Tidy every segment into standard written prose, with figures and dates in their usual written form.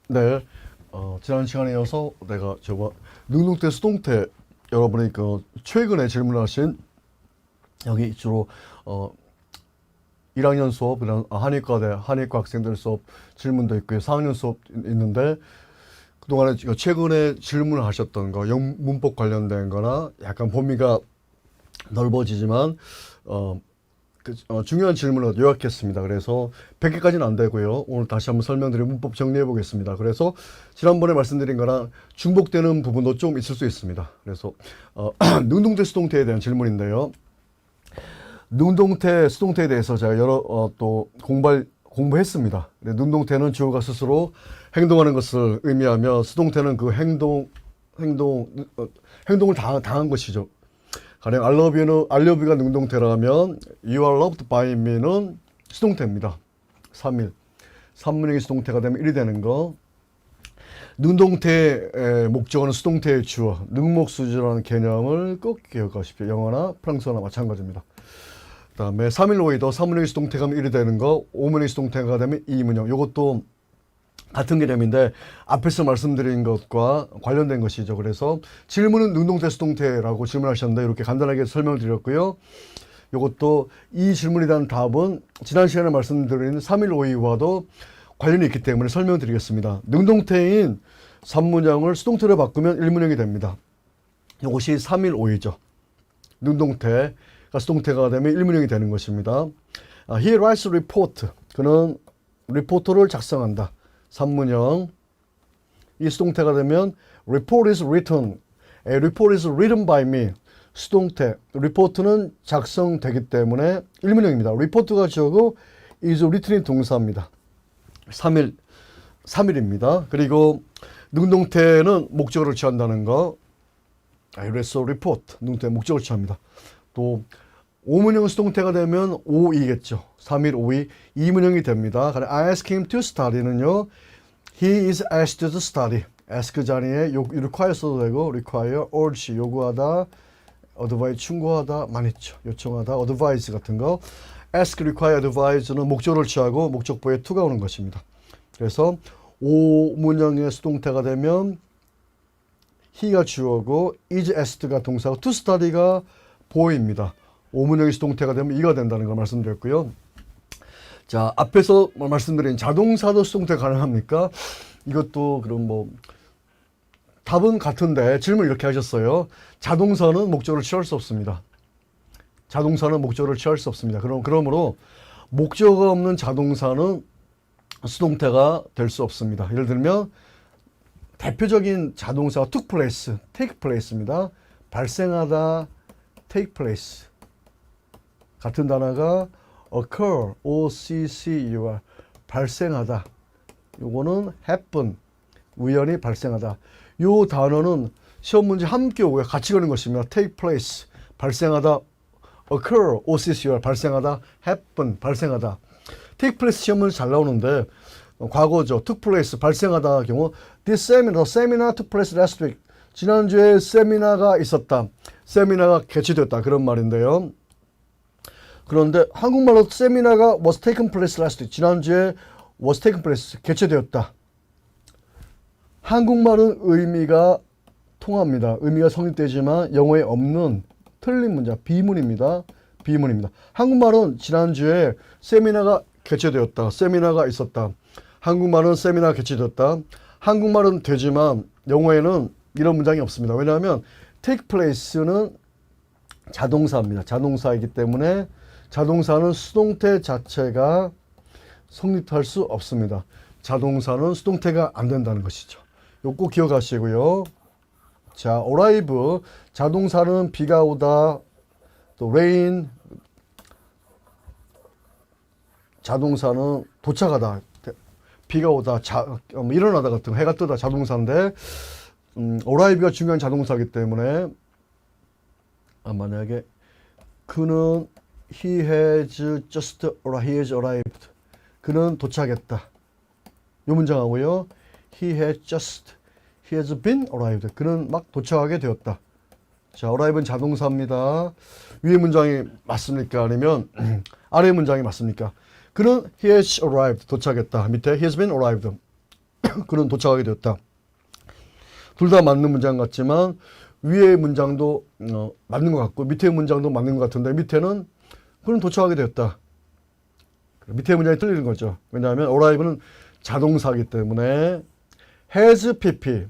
네, 지난 시간에 이어서 내가 능동태, 수동태 여러분이 최근에 질문하신 여기 주로 1학년 수업, 한의과대, 한의과 학생들 수업 질문도 있고요. 4학년 수업 있는데 그동안에 최근에 질문을 하셨던 거, 문법 관련된 거나 약간 범위가 넓어지지만 중요한 질문을 요약했습니다. 그래서 100개까지는 안 되고요. 오늘 다시 한번 설명드리고 문법 정리해 보겠습니다. 그래서 지난번에 말씀드린 거랑 중복되는 부분도 좀 있을 수 있습니다. 그래서 능동태, 수동태에 대한 질문인데요. 능동태, 수동태에 대해서 제가 여러 또 공부했습니다. 능동태는 주어가 스스로 행동하는 것을 의미하며 수동태는 그 행동을 당한 것이죠. 가령 I love you가 능동태라면 You are loved by me는 수동태입니다. 3일. 3문형이 수동태가 되면 1이 되는 거. 능동태의 목적어는 수동태의 주어, 능목수지라는 개념을 꼭 기억하십시오. 영어나 프랑스어나 마찬가지입니다. 그 다음에 315이도 3문형이 수동태가 되면 1이 되는 거, 5문형이 수동태가 되면 2문형. 이것도 같은 개념인데 앞에서 말씀드린 것과 관련된 것이죠. 그래서 질문은 능동태, 수동태라고 질문하셨는데 이렇게 간단하게 설명을 드렸고요. 이것도 이 질문에 대한 답은 지난 시간에 말씀드린 315와도 관련이 있기 때문에 설명드리겠습니다. 능동태인 3문형을 수동태로 바꾸면 1문형이 됩니다. 이것이 315이죠. 능동태가 수동태가 되면 1문형이 되는 것입니다. He writes report. 그는 리포트를 작성한다. 3문형. 이 수동태가 되면 report is written. A report is written by me. 수동태. 리포트는 작성되기 때문에 1문형입니다. 리포트가 주어고 is written이 동사입니다. 3일입니다. 그리고 능동태는 목적어를 취한다는 거. I read a report. 능동태 목적어를 취합니다. 또 5문형 수동태가 되면 5이겠죠. 3일 5이 2문형이 됩니다. I ask him to study는요. He is asked to study. ask 자리에 require 써도 되고 require, urge 요구하다, advise 충고하다 많이 있죠. 요청하다, advise 같은 거. ask, require, advise는 목적어를 취하고 목적보에 to가 오는 것입니다. 그래서 5문형의 수동태가 되면 he가 주어고 is asked가 동사고 to study가 보어입니다. 5문형의 수동태가 되면 2가 된다는 걸 말씀드렸고요. 자, 앞에서 말씀드린 자동사도 수동태 가능합니까? 이것도 그럼 답은 같은데 질문 이렇게 하셨어요. 자동사는 목적어를 취할 수 없습니다. 자동사는 목적어를 취할 수 없습니다. 그러므로 목적어가 없는 자동사는 수동태가 될 수 없습니다. 예를 들면 대표적인 자동사가 took place, take place입니다. 발생하다, take place. 같은 단어가 occur, O-C-C-U-R, 발생하다. 요거는 happen, 우연히 발생하다. 요 단어는 시험 문제 함께 오고요. 같이 가는 것입니다. take place, 발생하다. occur, O-C-C-U-R, 발생하다. happen, 발생하다. take place 시험은 잘 나오는데 과거죠. took place, 발생하다 경우 this seminar took place last week. 지난주에 세미나가 있었다. 세미나가 개최됐다. 그런 말인데요. 그런데 한국말로 세미나가 was taken place last week. 지난주에 was taken place, 개최되었다. 한국말은 의미가 통합니다. 의미가 성립되지만 영어에 없는 틀린 문장, 비문입니다. 비문입니다. 한국말은 지난주에 세미나가 개최되었다. 세미나가 있었다. 한국말은 세미나가 개최되었다. 한국말은 되지만 영어에는 이런 문장이 없습니다. 왜냐하면 take place는 자동사입니다. 자동사이기 때문에 자동사는 수동태 자체가 성립할 수 없습니다. 자동사는 수동태가 안 된다는 것이죠. 이거 꼭 기억하시고요. 자, arrive. 자동사는 비가 오다, 또 rain. 자동사는 도착하다, 비가 오다, 일어나다 같은 거, 해가 뜨다 자동사인데 arrive가 중요한 자동사이기 때문에 만약에 그는 he has arrived. 그는 도착했다. 이 문장하고요. he has been arrived. 그는 막 도착하게 되었다. 자, arrive는 자동사입니다. 위의 문장이 맞습니까? 아니면 아래 문장이 맞습니까? 그는 he has arrived. 도착했다. 밑에 he has been arrived. 그는 도착하게 되었다. 둘 다 맞는 문장 같지만 위의 문장도 맞는 것 같고 밑의 문장도 맞는 것 같은데 밑에는 그는 도착하게 되었다. 밑에 문장이 틀리는 거죠. 왜냐하면 arrive는 자동사이기 때문에 has pp는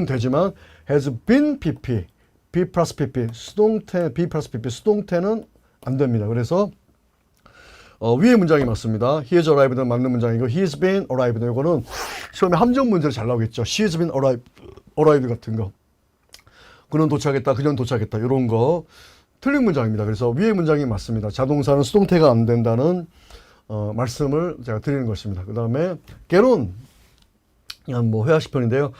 되지만 has been pp, be 플러스 pp, 수동태 be 플러스 pp, 수동태는 안 됩니다. 그래서 위의 문장이 맞습니다. He is arrived는 맞는 문장이고 He has been arrived. 이거는 시험에 함정 문제로 잘 나오겠죠. She has been arrived 같은 거. 그는 도착했다, 그녀는 도착했다 이런 거 틀린 문장입니다. 그래서 위의 문장이 맞습니다. 자동사는 수동태가 안 된다는 말씀을 제가 드리는 것입니다. 그 다음에 개론, 뭐 회화식 편인데요.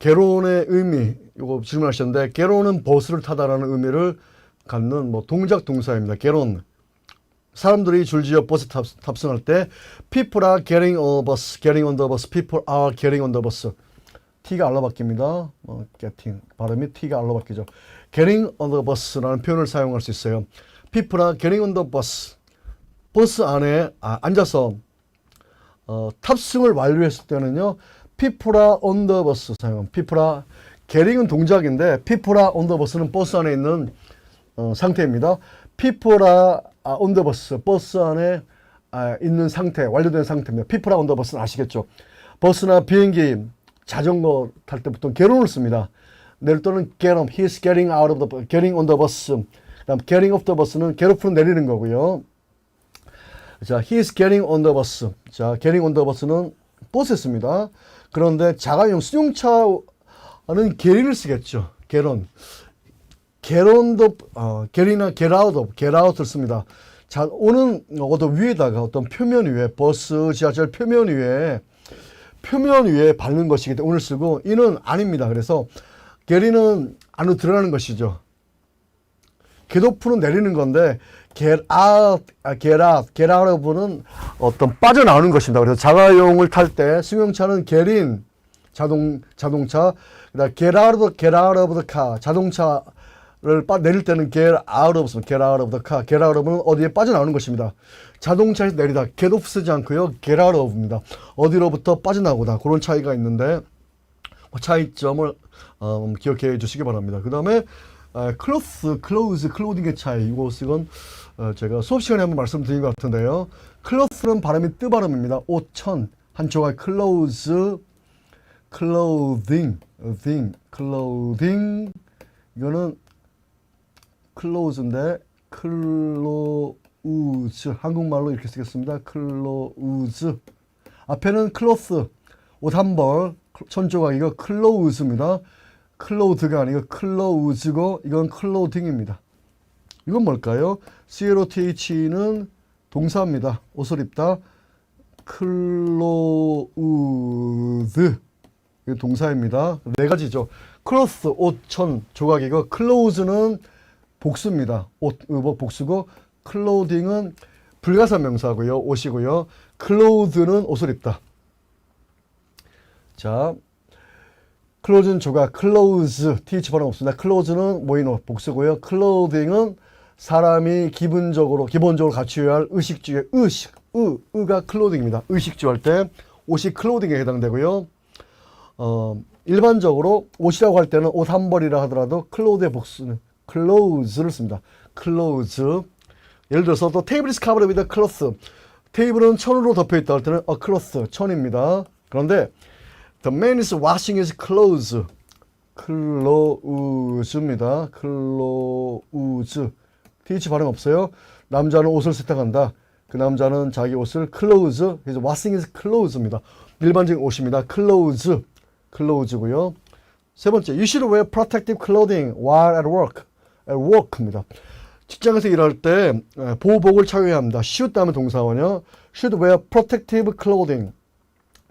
개론의 의미, 이거 질문하셨는데 개론은 버스를 타다라는 의미를 갖는 뭐 동작 동사입니다. 개론. 사람들이 줄지어 버스 탑승할 때 people are getting on the bus, getting on the bus, people are getting on the bus. T가 R로 바뀝니다. getting 발음이 T가 R로 바뀌죠. getting on the bus라는 표현을 사용할 수 있어요. people are getting on the bus. 버스 안에 앉아서 탑승을 완료했을 때는요. people are on the bus 사용. people are getting은 동작인데 people are on the bus는 버스 안에 있는 상태입니다. people are on the bus, 버스 안에 있는 상태, 완료된 상태입니다. people are on the bus는 아시겠죠? 버스나 비행기, 자전거 탈 때 보통 geton을 씁니다. 내릴 때는 get on, he's getting out of the, getting on the bus. 그다음 getting off the bus는 get off는 내리는 거고요. 자, he's getting on the bus. 자, getting on the bus는 버스에 씁니다. 그런데 자가용 승용차는 get인을 쓰겠죠. get on. get on the, get이나 get out of, get out을 씁니다. 자, 오는 어떤 위에다가 어떤 표면 위에, 버스, 지하철 표면 위에 밟는 것이기 때문에 오늘 쓰고, 이는 아닙니다. 그래서 get이는 안으로 들어가는 것이죠. get off는 내리는 건데, get out of는 어떤 빠져나오는 것입니다. 그래서 자가용을 탈 때 승용차는 get in, 자동차, 그다음 get out of the car, 자동차를 내릴 때는 get out of the car, get out of는 어디에 빠져나오는 것입니다. 자동차에서 내리다 get off 쓰지 않고요, get out of입니다. 어디로부터 빠져나오다. 그런 차이가 있는데 차이점을 기억해 주시기 바랍니다. 그 다음에 clothes, clothing의 차이. 이건 제가 수업 시간에 한번 말씀드린 것 같은데요. clothes는 발음이 뜨 발음입니다. 옷, 천, 한 조각 clothes, clothing. 이거는 clothes인데 clothes, 한국말로 이렇게 쓰겠습니다. clothes. 앞에는 cloth, 옷 한 벌, 천 조각이고 clothes입니다. cloth가 아니고 clothes고 이건 clothing입니다. 이건 뭘까요? cloth는 동사입니다. 옷을 입다. clothes 이거 동사입니다. 네 가지죠. cloth, 옷, 천, 조각이고 clothes는 복수입니다. 옷, 의복, 복수고 clothing은 불가사 명사고요. 옷이고요. clothes는 옷을 입다. 자, clothes는 조각, clothes, th 발음 없습니다. clothes는 모인 옷, 복수고요. clothing은 사람이 기본적으로 갖추어야 할 의식주의, 의가 clothing입니다. 의식주 할 때 옷이 clothing에 해당되고요. 일반적으로 옷이라고 할 때는 옷 한 벌이라 하더라도 clothes의 복수는 clothes를 씁니다. clothes. 예를 들어서 또 table is covered with a cloth. 테이블은 천으로 덮여 있다 할 때는 a cloth, 천입니다. 그런데 the man is washing his clothes. clothes입니다. clothes. th 발음 없어요. 남자는 옷을 세탁한다. 그 남자는 자기 옷을 clothes, 그래서 washing his clothes입니다. 일반적인 옷입니다. clothes고요. 세 번째, you should wear protective clothing while at work. at work입니다. 직장에서 일할 때 보호복을 착용해야 합니다. should 하면 동사원이요. should wear protective clothing.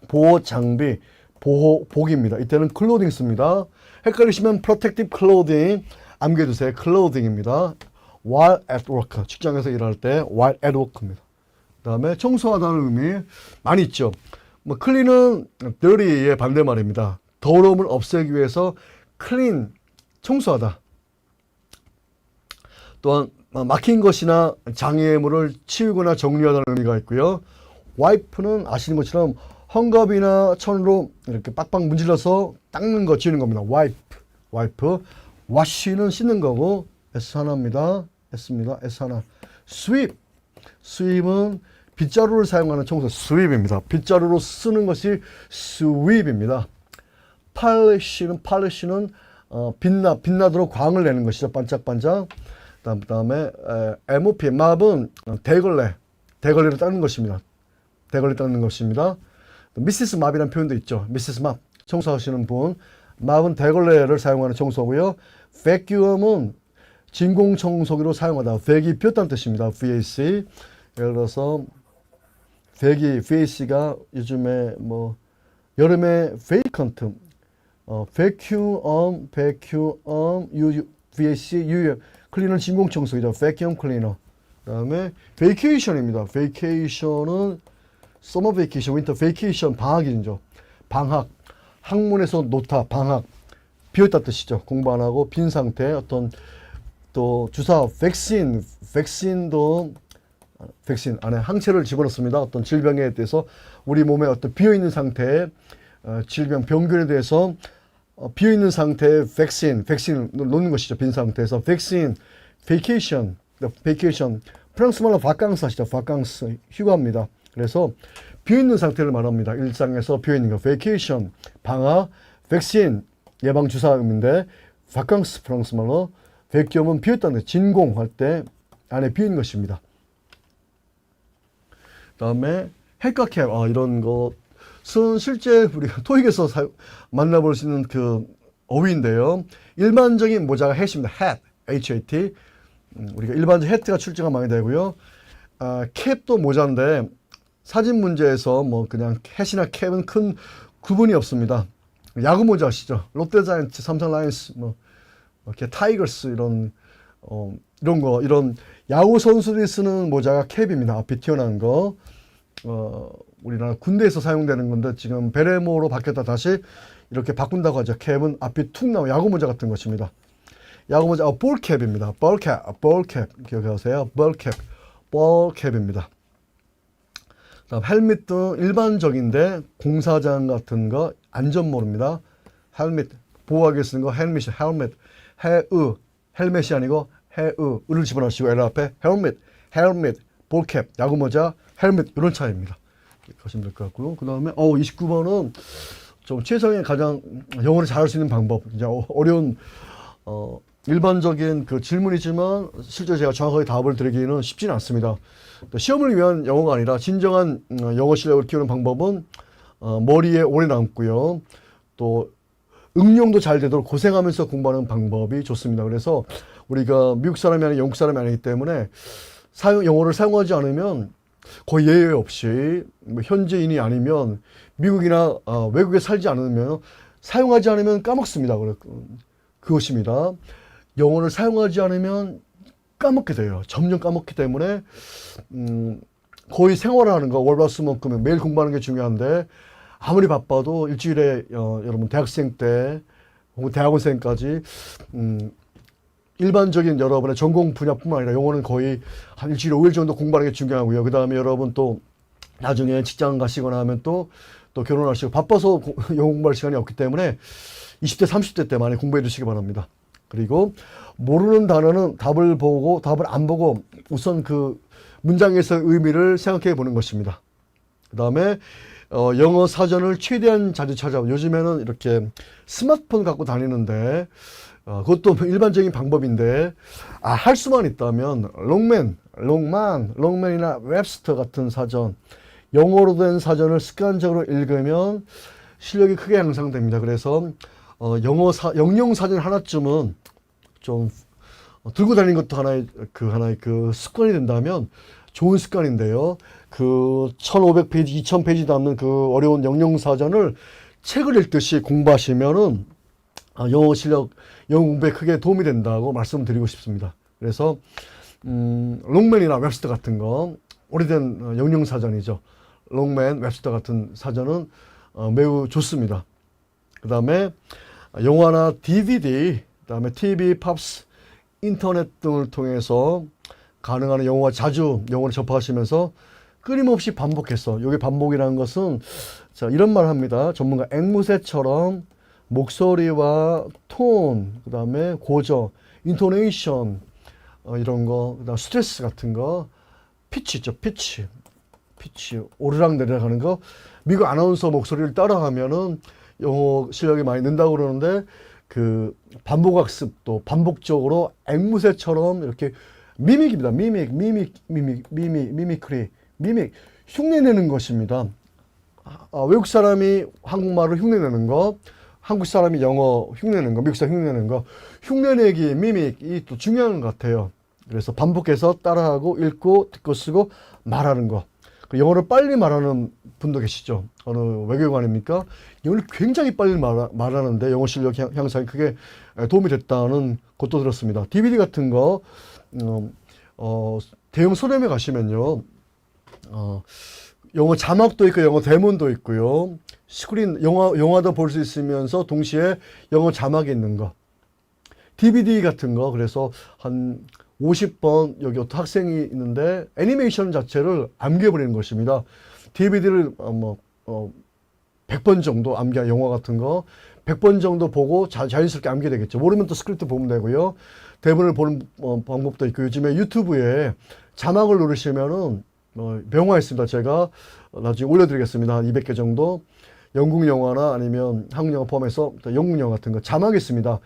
보호 장비, 보호복입니다. 이때는 clothing 씁니다. 헷갈리시면 protective clothing 암기해두세요. clothing입니다. while at work. 직장에서 일할 때 while at work입니다. 그 다음에 청소하다는 의미 많이 있죠. 뭐 clean은 dirty의 반대말입니다. 더러움을 없애기 위해서 clean, 청소하다. 또한 막힌 것이나 장애물을 치우거나 정리하다는 의미가 있고요. wipe는 아시는 것처럼 헝겊이나 천으로 이렇게 빡빡 문질러서 닦는 거, 지우는 겁니다. wipe. wash는 씻는 거고, S 하나입니다. S입니다. S 하나. sweep은 빗자루를 사용하는 청소, sweep입니다. 빗자루로 쓰는 것이 sweep입니다. polish는 빛나도록 광을 내는 것이죠. 반짝반짝. 그다음에 MOP, mop은 대걸레로 닦는 것입니다. 대걸레 닦는 것입니다. 미시스 맙이라는 표현도 있죠. 미시스 맙, 청소하시는 분. 맙은 대걸레를 사용하는 청소고요. vacuum은 진공청소기로 사용하다. vac이 비웠다는 뜻입니다. VAC. 예를 들어서 VAC가 요즘에 뭐 여름에 vacant, vacuum, VAC, 클리너 진공청소기죠. vacuum cleaner. 그다음에 vacation입니다. vacation은 summer vacation, winter vacation, 방학이죠. 방학, 학문에서 노타, 방학, 비었다 뜻이죠. 공부 안 하고 빈 상태. 어떤 또 주사, 백신도 백신 안에 항체를 집어넣습니다. 어떤 질병에 대해서 우리 몸에 어떤 비어있는 상태의 질병, 병균에 대해서 비어있는 상태의 백신을 놓는 것이죠. 빈 상태에서 백신, vacation, 프랑스 말로 바캉스 하시죠. 바캉스, 휴가입니다. 그래서 비어있는 상태를 말합니다. 일상에서 비어있는 거, vacation, 방학, 백신, 예방주사음인데 바캉스 프랑스 말로, vacuum은 비었다는 진공할 때 안에 비어있는 것입니다. 그 다음에 햇과 캡, 이런 것은 실제 우리가 토익에서 만나볼 수 있는 그 어휘인데요. 일반적인 모자가 hat입니다. hat. 우리가 일반적 hat가 출제가 많이 되고요. 캡도 모자인데 사진 문제에서 뭐 그냥 hat이나 캡은 큰 구분이 없습니다. 야구 모자 아시죠? 롯데자이언츠, 삼성 라이온스, 뭐 이렇게 타이거스 이런 야구 선수들이 쓰는 모자가 캡입니다. 앞이 튀어나온 거. 우리나라 군대에서 사용되는 건데 지금 베레모로 바뀌었다 다시 이렇게 바꾼다고 하죠. 캡은 앞이 툭 나온 야구 모자 같은 것입니다. 야구 모자, 볼캡입니다. 볼캡 기억하세요. 볼캡입니다. 다음 헬멧도 일반적인데 공사장 같은 거 안전모입니다. 헬멧, 보호하기 위해 쓰는 거 헬멧이 헬멧이 아니고 으를 집어넣으시고 L 앞에 헬멧, 볼캡, 야구모자, 헬멧 이런 차이입니다. 이렇게 하시면 될 것 같고요. 그 다음에 29번은 좀 최상의 가장 영어를 잘할 수 있는 방법. 이제 어려운 일반적인 그 질문이지만 실제 제가 정확하게 답을 드리기는 쉽지는 않습니다. 시험을 위한 영어가 아니라 진정한 영어 실력을 키우는 방법은 머리에 오래 남고요. 또 응용도 잘 되도록 고생하면서 공부하는 방법이 좋습니다. 그래서 우리가 미국 사람이 아니라 영국 사람이 아니기 때문에 영어를 사용하지 않으면 거의 예외 없이 현지인이 아니면 미국이나 외국에 살지 않으면 사용하지 않으면 까먹습니다. 그것입니다. 영어를 사용하지 않으면 까먹게 돼요. 점점 까먹기 때문에 거의 생활하는 거 월화수목금에 매일 공부하는 게 중요한데 아무리 바빠도 일주일에 여러분 대학생 때 혹은 대학원생까지 일반적인 여러분의 전공 분야뿐만 아니라 영어는 거의 한 일주일에 5일 정도 공부하는 게 중요하고요. 그 다음에 여러분 또 나중에 직장 가시거나 하면 또 결혼하시고 바빠서 영어 공부할 시간이 없기 때문에 20대 30대 때 많이 공부해 주시기 바랍니다. 그리고 모르는 단어는 답을 안 보고 우선 그 문장에서의 의미를 생각해 보는 것입니다. 그 다음에 영어 사전을 최대한 자주 찾아보고 요즘에는 이렇게 스마트폰 갖고 다니는데 그것도 일반적인 방법인데 할 수만 있다면 롱맨이나 웹스터 같은 사전, 영어로 된 사전을 습관적으로 읽으면 실력이 크게 향상됩니다. 그래서 영영 사전 하나쯤은 좀 들고 다니는 것도 하나의 그 습관이 된다면 좋은 습관인데요. 그 1500페이지, 2000페이지 담는 그 어려운 영영 사전을 책을 읽듯이 공부하시면은 영어 실력, 영어 공부에 크게 도움이 된다고 말씀드리고 싶습니다. 그래서 롱맨이나 웹스터 같은 거 오래된 영영 사전이죠. 롱맨, 웹스터 같은 사전은 매우 좋습니다. 그 다음에 영화나 DVD, 그 다음에 TV, 팝스, 인터넷 등을 통해서 가능한 자주 영어를 접하시면서 끊임없이 반복해서, 요게 반복이라는 것은 자 이런 말 합니다. 전문가 앵무새처럼 목소리와 톤, 그 다음에 고저, 인토네이션 이런 거, 그다음 스트레스 같은 거, 피치 있죠, 피치 오르락내리락 하는 거. 미국 아나운서 목소리를 따라하면은 영어 실력이 많이 는다고 그러는데, 그 반복학습도 반복적으로 앵무새처럼 이렇게 미믹입니다. 미미크리, 흉내내는 것입니다. 외국 사람이 한국말을 흉내내는 거, 한국 사람이 영어 흉내내는 거, 미국 사람 흉내내는 거, 흉내내기, 미믹이 또 중요한 것 같아요. 그래서 반복해서 따라하고 읽고 듣고 쓰고 말하는 거. 영어를 빨리 말하는 분도 계시죠. 어느 외교관입니까? 영어를 굉장히 빨리 말하는데 영어 실력 향상에 크게 도움이 됐다는 것도 들었습니다. DVD 같은 거 대형 서점에 가시면요, 영어 자막도 있고 영어 대문도 있고요. 스크린 영화도 볼 수 있으면서 동시에 영어 자막이 있는 거. DVD 같은 거. 그래서 한 50번 여기 어떤 학생이 있는데 애니메이션 자체를 암기해버리는 것입니다. DVD를 100번 정도 영화 같은 거 100번 정도 보고 자연스럽게 암기되겠죠. 모르면 또 스크립트 보면 되고요. 대본을 보는 방법도 있고, 요즘에 유튜브에 자막을 누르시면은 명화 있습니다. 제가 나중에 올려드리겠습니다. 한 200개 정도. 영국 영화나 아니면 한국 영화 포함해서 영국 영화 같은 거 자막이 있습니다.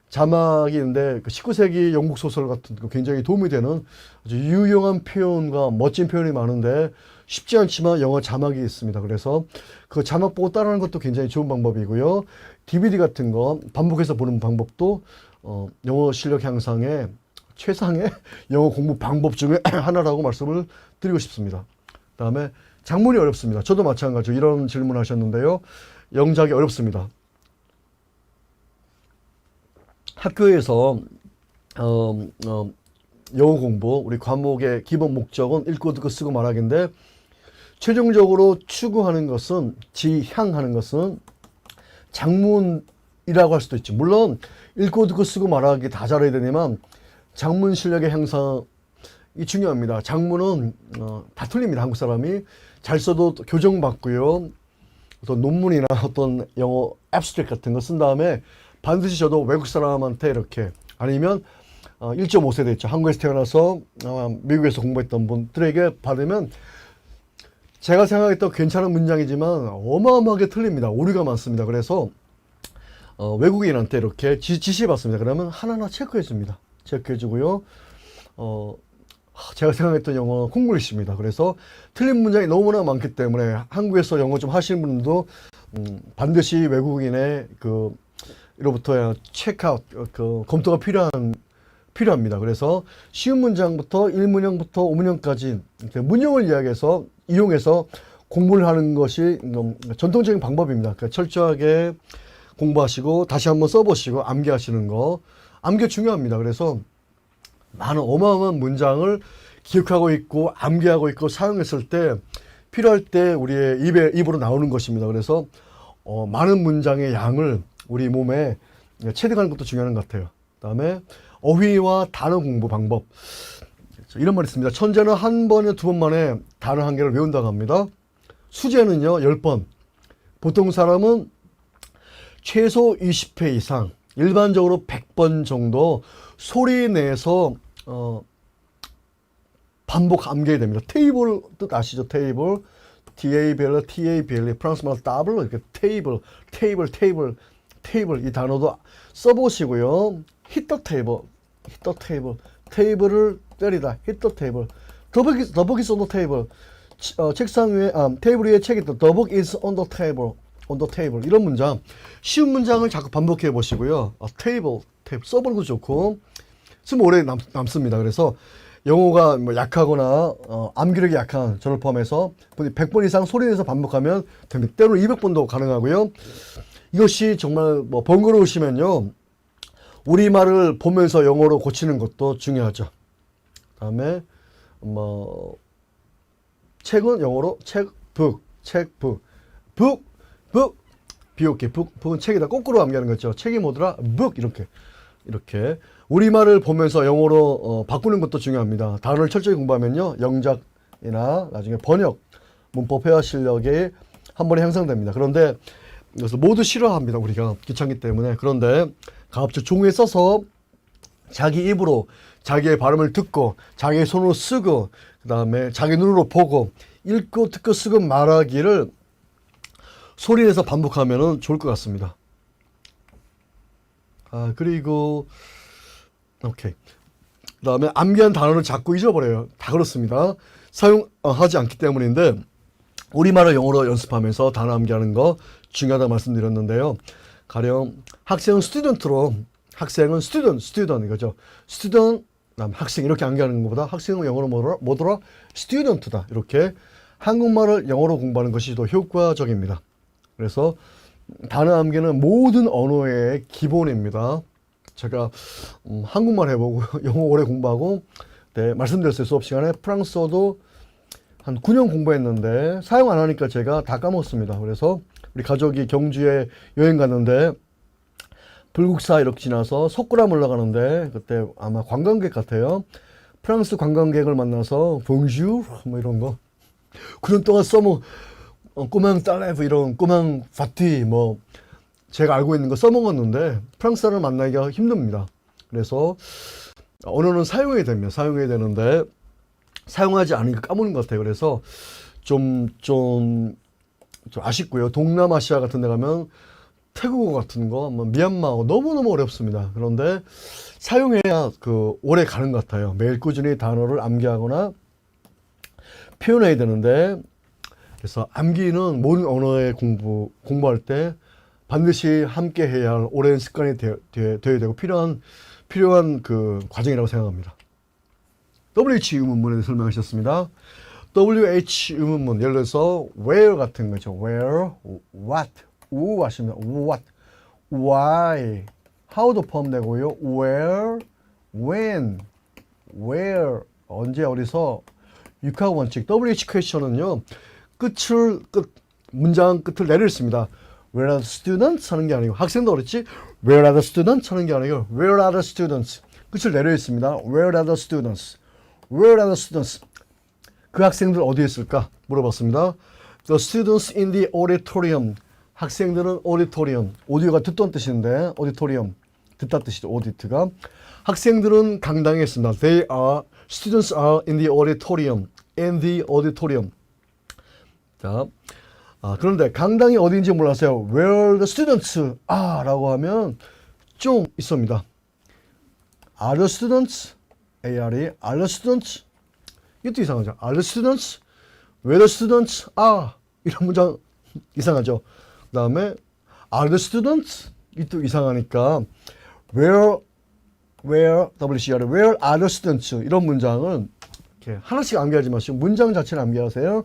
자막이 있는데 19세기 영국 소설 같은 거 굉장히 도움이 되는 아주 유용한 표현과 멋진 표현이 많은데 쉽지 않지만 영어 자막이 있습니다. 그래서 그 자막 보고 따라하는 것도 굉장히 좋은 방법이고요. DVD 같은 거 반복해서 보는 방법도 영어 실력 향상의 최상의 영어 공부 방법 중에 하나라고 말씀을 드리고 싶습니다. 그다음에 작문이 어렵습니다. 저도 마찬가지로 이런 질문 하셨는데요. 영작이 어렵습니다. 학교에서 영어 공부, 우리 과목의 기본 목적은 읽고 듣고 쓰고 말하기인데, 최종적으로 추구하는 것은, 지향하는 것은 작문이라고 할 수도 있죠. 물론 읽고 듣고 쓰고 말하기 다 잘해야 되지만 작문 실력의 향상이 중요합니다. 작문은 다 틀립니다. 한국 사람이 잘 써도 교정받고요. 어떤 논문이나 어떤 영어 앱스트랙 같은 거 쓴 다음에 반드시 저도 외국 사람한테 이렇게, 아니면 1.5세대 있죠. 한국에서 태어나서 미국에서 공부했던 분들에게 받으면 제가 생각했던 괜찮은 문장이지만 어마어마하게 틀립니다. 오류가 많습니다. 그래서 외국인한테 이렇게 지시해봤습니다. 그러면 하나하나 체크해줍니다. 체크해주고요. 제가 생각했던 영어 콩글리시입니다. 그래서 틀린 문장이 너무나 많기 때문에 한국에서 영어 좀 하시는 분들도 반드시 외국인의 이로부터 체크아웃, 검토가 필요합니다. 그래서 쉬운 문장부터 1문형부터 5문형까지 문형을 이용해서 공부를 하는 것이 전통적인 방법입니다. 그러니까 철저하게 공부하시고 다시 한번 써보시고 암기하시는 거. 암기 중요합니다. 그래서 많은 어마어마한 문장을 기억하고 있고 암기하고 있고 사용했을 때 필요할 때 우리의 입으로 나오는 것입니다. 그래서 많은 문장의 양을 우리 몸에 체득하는 것도 중요한 것 같아요. 그다음에 어휘와 단어 공부 방법. 이런 말이 있습니다. 천재는 한 번이나 두 번 만에 단어 한 개를 외운다고 합니다. 수재는요 10번. 보통 사람은 최소 20회 이상, 일반적으로 100번 정도 소리 내서 반복 암기해야 됩니다. 테이블 뜻 아시죠? 테이블, TABL, 프랑스 말 따블로 이렇게 테이블 이 단어도 써보시고요. hit the table, 테이블을 때리다, hit the table. The book is on the table. 책상 위에 테이블 위에 책이 있다. The book is on the table. 이런 문장, 쉬운 문장을 자꾸 반복해 보시고요. 테이블 써보는 것도 좋고 쓰면 오래 남습니다. 그래서 영어가 약하거나 암기력이 약한 저를 포함해서 100번 이상 소리내서 반복하면 됩니다. 때로는 200번도 가능하고요. 이것이 정말 번거로우시면요, 우리말을 보면서 영어로 고치는 것도 중요하죠. 다음에 책은 영어로 북은 책이다. 거꾸로 암기하는 거죠. 책이 뭐더라? book 이렇게 우리말을 보면서 영어로 바꾸는 것도 중요합니다. 단어를 철저히 공부하면요, 영작 문법이나 나중에 번역, 문법 회화 실력이 한 번에 향상됩니다. 그런데 그래서 모두 싫어합니다. 우리가 귀찮기 때문에. 그런데 가급적 종이에 써서 자기 입으로 자기의 발음을 듣고 자기의 손으로 쓰고 그 다음에 자기 눈으로 보고 읽고 듣고 쓰고 말하기를 소리내서 반복하면 좋을 것 같습니다. 그리고 오케이. 그 다음에 암기한 단어를 자꾸 잊어버려요. 다 그렇습니다. 사용하지 않기 때문인데 우리말을 영어로 연습하면서 단어 암기하는 거 중요하다고 말씀드렸는데요. 가령 학생은 스튜던트로 학생은 스튜던 이거죠. 스튜던 학생 이렇게 암기하는 것보다 학생은 영어로 뭐더라? 스튜던트다. 이렇게 한국말을 영어로 공부하는 것이 더 효과적입니다. 그래서 단어 암기는 모든 언어의 기본입니다. 제가 한국말 해보고 영어 오래 공부하고 말씀드렸어요. 수업 시간에 프랑스어도 한 9년 공부했는데 사용 안 하니까 제가 다 까먹었습니다. 그래서 우리 가족이 경주에 여행 갔는데 불국사 이렇게 지나서 석굴암 올라가는데 그때 아마 관광객 같아요. 프랑스 관광객을 만나서 봉슈 뭐 이런 거 9년 동안 써먹 꼬망 딸레브 이런 꼬망 파티 뭐 제가 알고 있는 거 써먹었는데 프랑스 사람을 만나기가 힘듭니다. 그래서 언어는 사용해야 됩니다. 사용해야 되는데 사용하지 않으니까 까먹는 것 같아요. 그래서 좀 아쉽고요. 동남아시아 같은 데 가면 태국어 같은 거, 뭐 미얀마어 너무너무 어렵습니다. 그런데 사용해야 오래 가는 것 같아요. 매일 꾸준히 단어를 암기하거나 표현해야 되는데 그래서 암기는 모든 언어의 공부할 때 반드시 함께 해야 할 오랜 습관이 되어야 되고 필요한 과정이라고 생각합니다. WH 의문문에 설명하셨습니다. WH 의문문 예를 들어서 where 같은 거죠. where, what, who 하시면 what, why, how도 포함되고요. where, when, where, 언제 어디서 육하 원칙 WH 퀘스천은요. 문장 끝을 내를 씁니다. Where are the students? 하는 게 아니고 학생도 그렇지 Where are the students? 하는 게 아니고 Where are the students? 끝을 내려 있습니다. Where are the students? Where are the students? 그 학생들 어디에 있을까? 물어봤습니다. The students in the auditorium. 학생들은 auditorium. 오디오가 듣던 뜻인데 auditorium. 듣다 뜻이죠. audit가. 학생들은 강당에 있습니다. Students are in the auditorium. In the auditorium. 자, 그런데 강당이 어디인지 몰라서요. Where the students are 라고 하면 좀 있습니다. Are the students? ARE, are the students? 이것도 이상하죠. Are the students? Where the students are? 이런 문장 이상하죠. 그 다음에 Are the students? 이것도 이상하니까 Where WCR, Where are the students? 이런 문장은 이렇게 하나씩 암기하지 마시고 문장 자체를 암기하세요.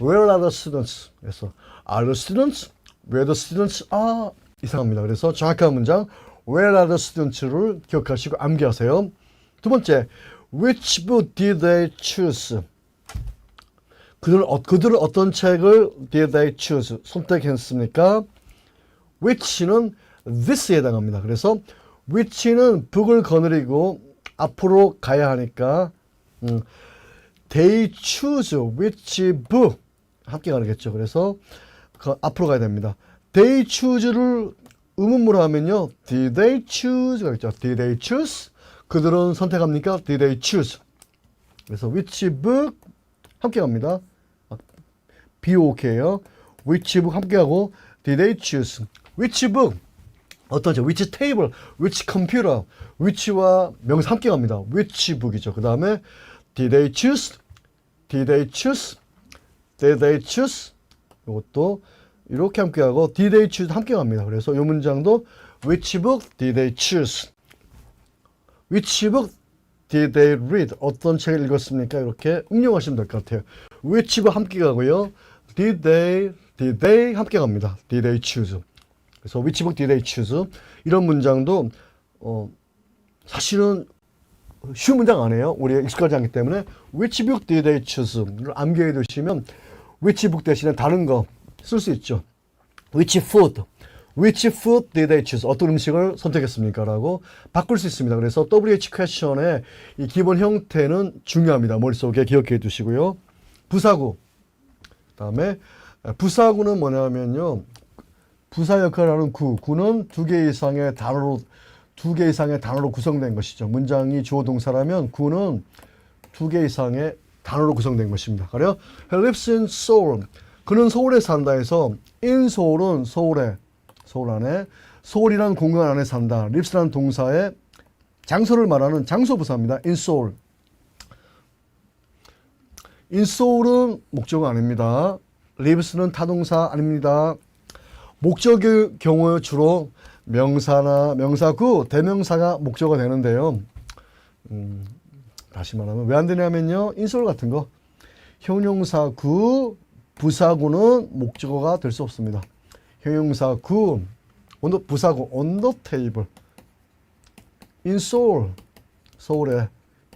Where are the students? 그래서 Are the students? Where the students are? 이상합니다. 그래서 정확한 문장 Where are the students를 기억하시고 암기하세요. 두 번째, Which book did they choose? 그들은 어떤 책을 did they choose? 선택했습니까? Which는 this에 해당합니다. 그래서 which는 book을 거느리고 앞으로 가야 하니까 they choose which book 함께 가겠죠. 그래서 앞으로 가야 됩니다. They choose를 의문문으로 하면요. Did they choose가 있죠. Did they choose? 그들은 선택합니까? Did they choose? 그래서 which book 함께 갑니다. BOK예요. Which book 함께 하고 Did they choose? Which book? 어떤 책? Which table? Which computer? Which와 명사 함께 갑니다. Which book이죠. 그 다음에 Did they choose? Did they choose? Did they choose? 이것도 이렇게 함께 하고 Did they choose 함께 갑니다. 그래서 이 문장도 Which book did they choose? Which book did they read? 어떤 책을 읽었습니까? 이렇게 응용하시면 될 것 같아요. Which book 함께 가고요. Did they 함께 갑니다. Did they choose? 그래서 Which book did they choose? 이런 문장도 사실은 쉬운 문장 아니에요. 우리가 익숙하지 않기 때문에 Which book did they choose를 암기해 두시면 Which book 대신에 다른 거 쓸 수 있죠. Which food did they choose? 어떤 음식을 선택했습니까? 라고 바꿀 수 있습니다. 그래서 WH 퀘스천의 이 기본 형태는 중요합니다. 머릿속에 기억해 두시고요. 부사구. 그다음에 부사구는 뭐냐면요. 부사 역할을 하는 구는 두 개 이상의 단어로 구성된 것이죠. 문장이 주어 동사라면 구는 두 개 이상의 단어로 구성된 것입니다. 그래요? He lives in Seoul. 그는 서울에 산다 해서 in 서울은 서울 안에 서울이라는 공간 안에 산다. lives라는 동사의 장소를 말하는 장소 부사입니다. in Seoul. in Seoul은 목적어 아닙니다. lives는 타동사 아닙니다. 목적의 경우 주로 명사나 명사구, 대명사가 목적어가 되는데요. 다시 말하면 왜 안 되냐면요. 인솔 같은 거 형용사구, 부사구는 목적어가 될 수 없습니다. 형용사구, 부사구, on the table, in Seoul, 서울에,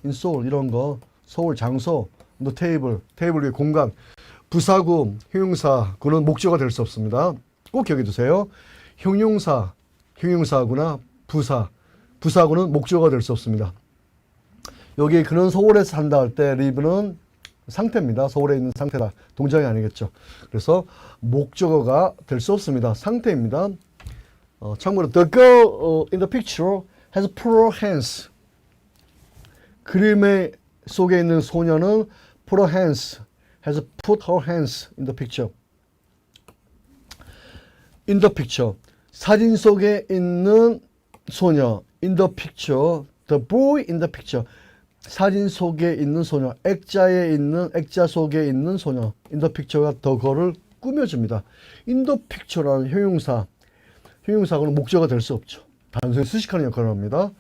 in Seoul 이런 거, 서울 장소, on the table, 테이블 위에 공간, 부사구, 형용사구는 목적어가 될 수 없습니다. 꼭 기억해 두세요. 형용사구나 부사구는 목적어가 될 수 없습니다. 여기 그는 서울에 산다 할 때 live는 상태입니다. 서울에 있는 상태다. 동작이 아니겠죠. 그래서 목적어가 될 수 없습니다. 상태입니다. 참고로 the girl in the picture has put her hands. 그림의 속에 있는 소녀는 put her hands, has put her hands in the picture. in the picture. 사진 속에 있는 소녀. in the picture. the boy in the picture. 사진 속에 있는 소녀. 액자 속에 있는 소녀. in the picture가 the girl을 꾸며줍니다. in the picture라는 형용사고는 목적어가 될 수 없죠. 단순히 수식하는 역할을 합니다.